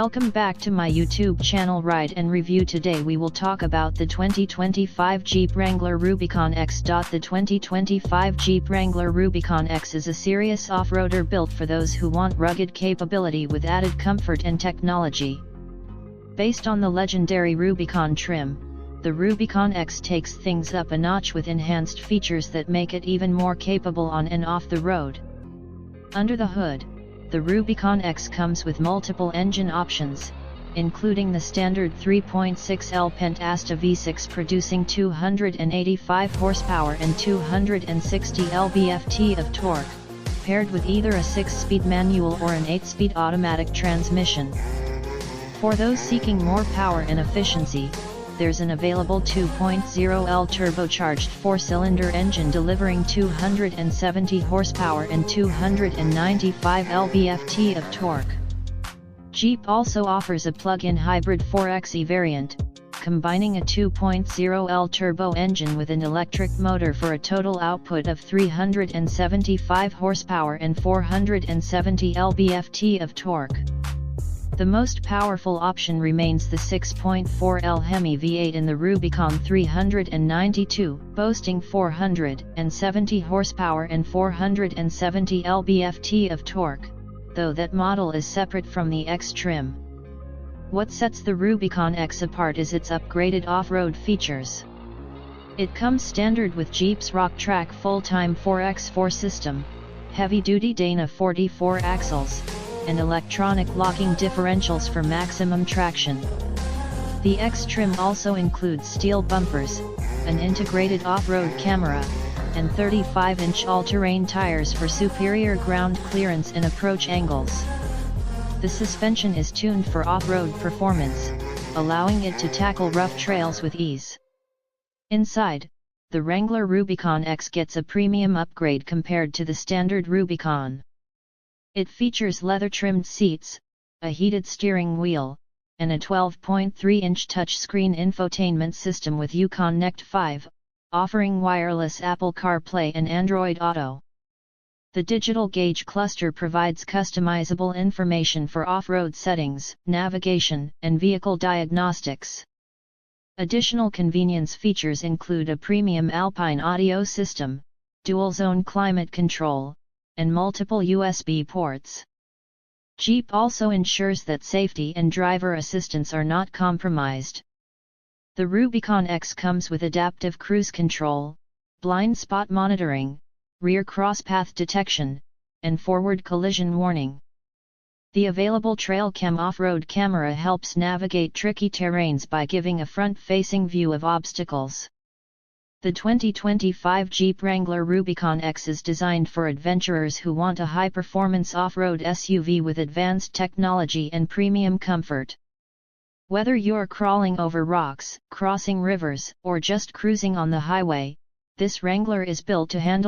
Welcome back to my YouTube channel Ride and Review. Today we will talk about the 2025 Jeep Wrangler Rubicon X. The 2025 Jeep Wrangler Rubicon X is a serious off-roader built for those who want rugged capability with added comfort and technology. Based on the legendary Rubicon trim, the Rubicon X takes things up a notch with enhanced features that make it even more capable on and off the road. Under the hood, the Rubicon X comes with multiple engine options, including the standard 3.6L Pentasta V6 producing 285 horsepower and 260 lb-ft of torque, paired with either a 6-speed manual or an 8-speed automatic transmission. For those seeking more power and efficiency, there's an available 2.0L turbocharged 4-cylinder engine delivering 270 horsepower and 295 lb-ft of torque. Jeep also offers a plug-in hybrid 4xe variant, combining a 2.0L turbo engine with an electric motor for a total output of 375 horsepower and 470 lb-ft of torque. The most powerful option remains the 6.4L Hemi V8 in the Rubicon 392, boasting 470 horsepower and 470 lb-ft of torque, though that model is separate from the X trim. What sets the Rubicon X apart is its upgraded off-road features. It comes standard with Jeep's Rock-Track full-time 4x4 system, heavy-duty Dana 44 axles, and electronic locking differentials for maximum traction. The X trim also includes steel bumpers, an integrated off-road camera, and 35-inch all-terrain tires for superior ground clearance and approach angles. The suspension is tuned for off-road performance, allowing it to tackle rough trails with ease. Inside, the Wrangler Rubicon X gets a premium upgrade compared to the standard Rubicon. It features leather-trimmed seats, a heated steering wheel, and a 12.3-inch touchscreen infotainment system with UConnect 5, offering wireless Apple CarPlay and Android Auto. The digital gauge cluster provides customizable information for off-road settings, navigation, and vehicle diagnostics. Additional convenience features include a premium Alpine audio system, dual-zone climate control, and multiple USB ports. Jeep also ensures that safety and driver assistance are not compromised. The Rubicon X comes with adaptive cruise control, blind spot monitoring, rear crosspath detection, and forward collision warning. The available Trail Cam off-road camera helps navigate tricky terrains by giving a front-facing view of obstacles. The 2025 Jeep Wrangler Rubicon X is designed for adventurers who want a high-performance off-road SUV with advanced technology and premium comfort. Whether you're crawling over rocks, crossing rivers, or just cruising on the highway, this Wrangler is built to handle